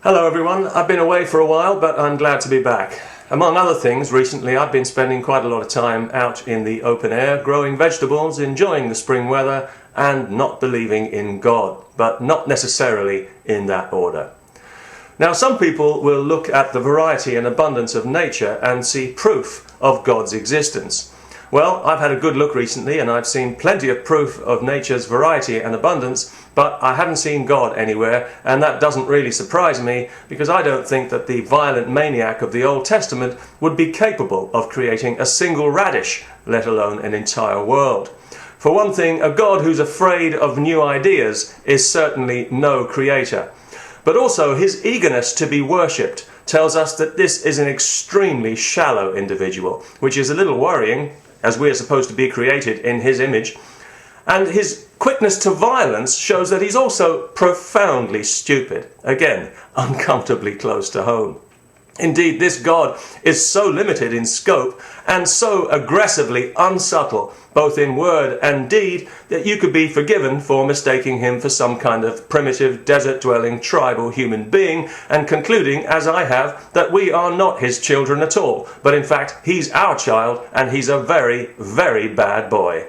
Hello everyone, I've been away for a while but I'm glad to be back. Among other things, recently I've been spending quite a lot of time out in the open air, growing vegetables, enjoying the spring weather and not believing in God, but not necessarily in that order. Now some people will look at the variety and abundance of nature and see proof of God's existence. Well, I've had a good look recently and I've seen plenty of proof of nature's variety and abundance, but I haven't seen God anywhere, and that doesn't really surprise me because I don't think that the violent maniac of the Old Testament would be capable of creating a single radish, let alone an entire world. For one thing, a God who's afraid of new ideas is certainly no creator. But also his eagerness to be worshipped tells us that this is an extremely shallow individual, which is a little worrying, as we are supposed to be created in his image. And his quickness to violence shows that he's also profoundly stupid. Again, uncomfortably close to home. Indeed, this God is so limited in scope and so aggressively unsubtle, both in word and deed, that you could be forgiven for mistaking him for some kind of primitive, desert-dwelling, tribal human being and concluding, as I have, that we are not his children at all, but in fact, he's our child and he's a very, very bad boy.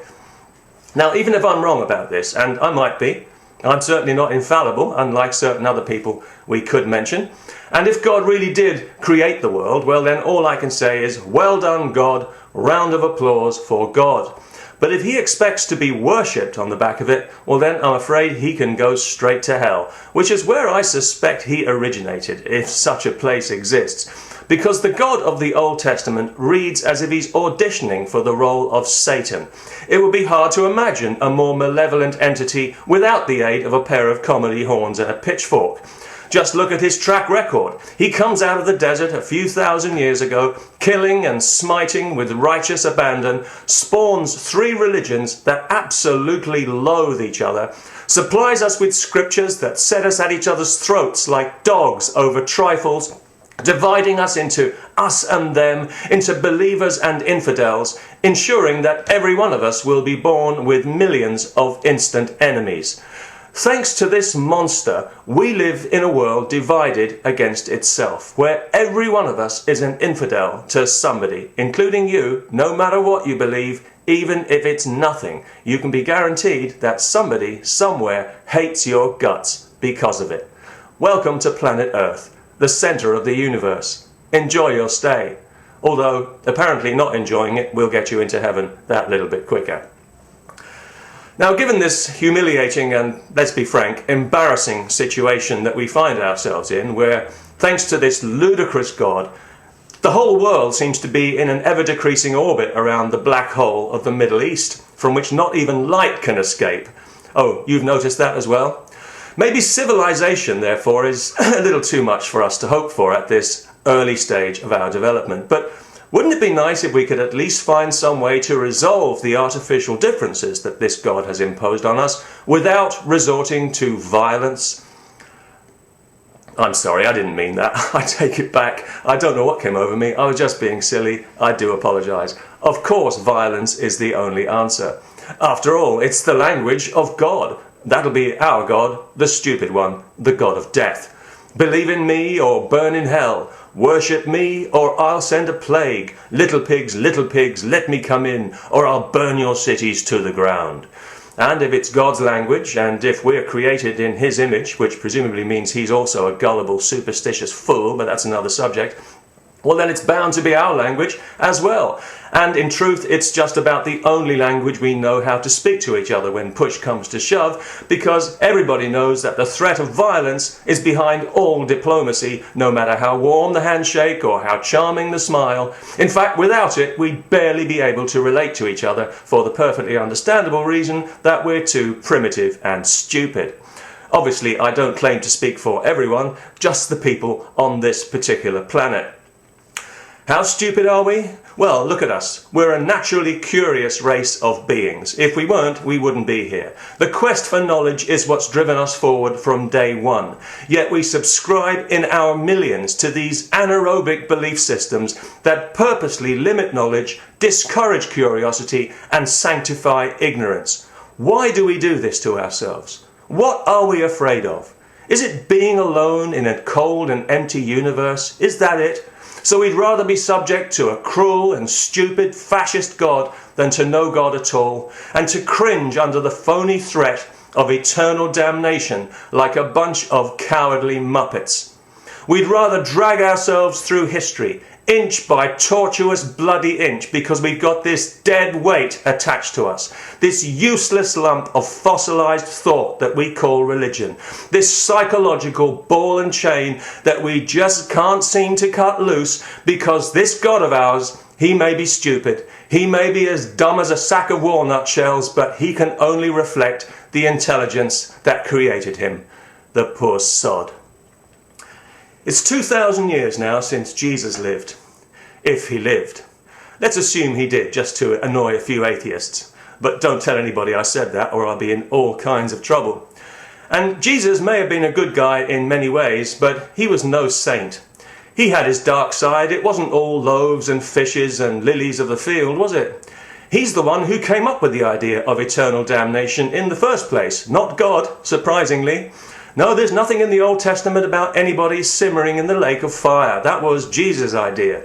Now, even if I'm wrong about this, and I might be, I'm certainly not infallible, unlike certain other people we could mention. And if God really did create the world, well then all I can say is, well done God, round of applause for God. But if he expects to be worshipped on the back of it, well then I'm afraid he can go straight to hell, which is where I suspect he originated, if such a place exists. Because the God of the Old Testament reads as if he's auditioning for the role of Satan. It would be hard to imagine a more malevolent entity without the aid of a pair of comedy horns and a pitchfork. Just look at his track record. He comes out of the desert a few thousand years ago, killing and smiting with righteous abandon, spawns 3 religions that absolutely loathe each other, supplies us with scriptures that set us at each other's throats like dogs over trifles, dividing us into us and them, into believers and infidels, ensuring that every one of us will be born with millions of instant enemies. Thanks to this monster, we live in a world divided against itself, where every one of us is an infidel to somebody, including you, no matter what you believe, even if it's nothing. You can be guaranteed that somebody, somewhere, hates your guts because of it. Welcome to planet Earth, the center of the universe. Enjoy your stay. Although, apparently not enjoying it will get you into heaven that little bit quicker. Now, given this humiliating and, let's be frank, embarrassing situation that we find ourselves in, where, thanks to this ludicrous God, the whole world seems to be in an ever-decreasing orbit around the black hole of the Middle East, from which not even light can escape. Oh, you've noticed that as well? Maybe civilization, therefore, is a little too much for us to hope for at this early stage of our development. But wouldn't it be nice if we could at least find some way to resolve the artificial differences that this God has imposed on us without resorting to violence? I'm sorry, I didn't mean that. I take it back. I don't know what came over me. I was just being silly. I do apologize. Of course, violence is the only answer. After all, it's the language of God. That'll be our God, the stupid one, the God of death. Believe in me or burn in hell. Worship me or I'll send a plague. Little pigs, let me come in, or I'll burn your cities to the ground. And if it's God's language, and if we're created in his image, which presumably means he's also a gullible, superstitious fool, but that's another subject, well then it's bound to be our language as well. And in truth, it's just about the only language we know how to speak to each other when push comes to shove, because everybody knows that the threat of violence is behind all diplomacy, no matter how warm the handshake or how charming the smile. In fact, without it, we'd barely be able to relate to each other for the perfectly understandable reason that we're too primitive and stupid. Obviously, I don't claim to speak for everyone, just the people on this particular planet. How stupid are we? Well, look at us. We're a naturally curious race of beings. If we weren't, we wouldn't be here. The quest for knowledge is what's driven us forward from day one. Yet we subscribe in our millions to these anaerobic belief systems that purposely limit knowledge, discourage curiosity, and sanctify ignorance. Why do we do this to ourselves? What are we afraid of? Is it being alone in a cold and empty universe? Is that it? So we'd rather be subject to a cruel and stupid fascist God than to no God at all, and to cringe under the phony threat of eternal damnation like a bunch of cowardly muppets. We'd rather drag ourselves through history, inch by tortuous bloody inch, because we've got this dead weight attached to us, this useless lump of fossilized thought that we call religion, this psychological ball and chain that we just can't seem to cut loose, because this God of ours, he may be stupid, he may be as dumb as a sack of walnut shells, but he can only reflect the intelligence that created him. The poor sod. It's 2,000 years now since Jesus lived. If he lived. Let's assume he did, just to annoy a few atheists. But don't tell anybody I said that, or I'll be in all kinds of trouble. And Jesus may have been a good guy in many ways, but he was no saint. He had his dark side. It wasn't all loaves and fishes and lilies of the field, was it? He's the one who came up with the idea of eternal damnation in the first place, not God, surprisingly. No, there's nothing in the Old Testament about anybody simmering in the lake of fire. That was Jesus' idea.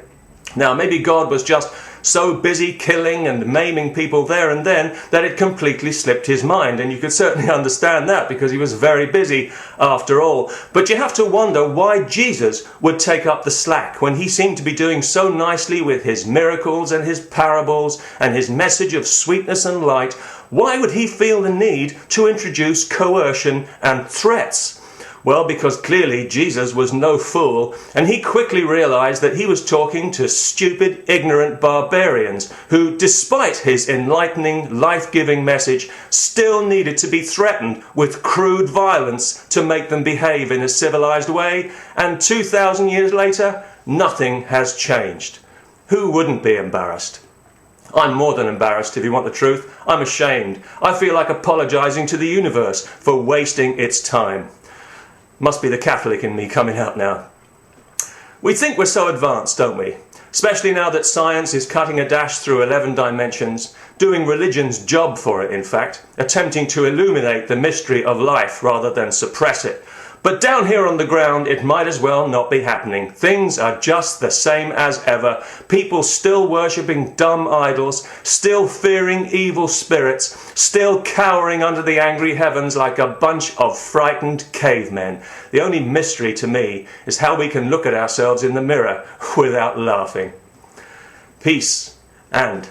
Now, maybe God was just so busy killing and maiming people there and then that it completely slipped his mind, and you could certainly understand that because he was very busy after all. But you have to wonder why Jesus would take up the slack when he seemed to be doing so nicely with his miracles and his parables and his message of sweetness and light. Why would he feel the need to introduce coercion and threats? Well, because clearly Jesus was no fool, and he quickly realized that he was talking to stupid, ignorant barbarians who, despite his enlightening, life-giving message, still needed to be threatened with crude violence to make them behave in a civilized way. And 2,000 years later, nothing has changed. Who wouldn't be embarrassed? I'm more than embarrassed, if you want the truth. I'm ashamed. I feel like apologizing to the universe for wasting its time. Must be the Catholic in me coming out now. We think we're so advanced, don't we? Especially now that science is cutting a dash through 11 dimensions, doing religion's job for it, in fact, attempting to illuminate the mystery of life rather than suppress it. But down here on the ground, it might as well not be happening. Things are just the same as ever. People still worshipping dumb idols, still fearing evil spirits, still cowering under the angry heavens like a bunch of frightened cavemen. The only mystery to me is how we can look at ourselves in the mirror without laughing. Peace and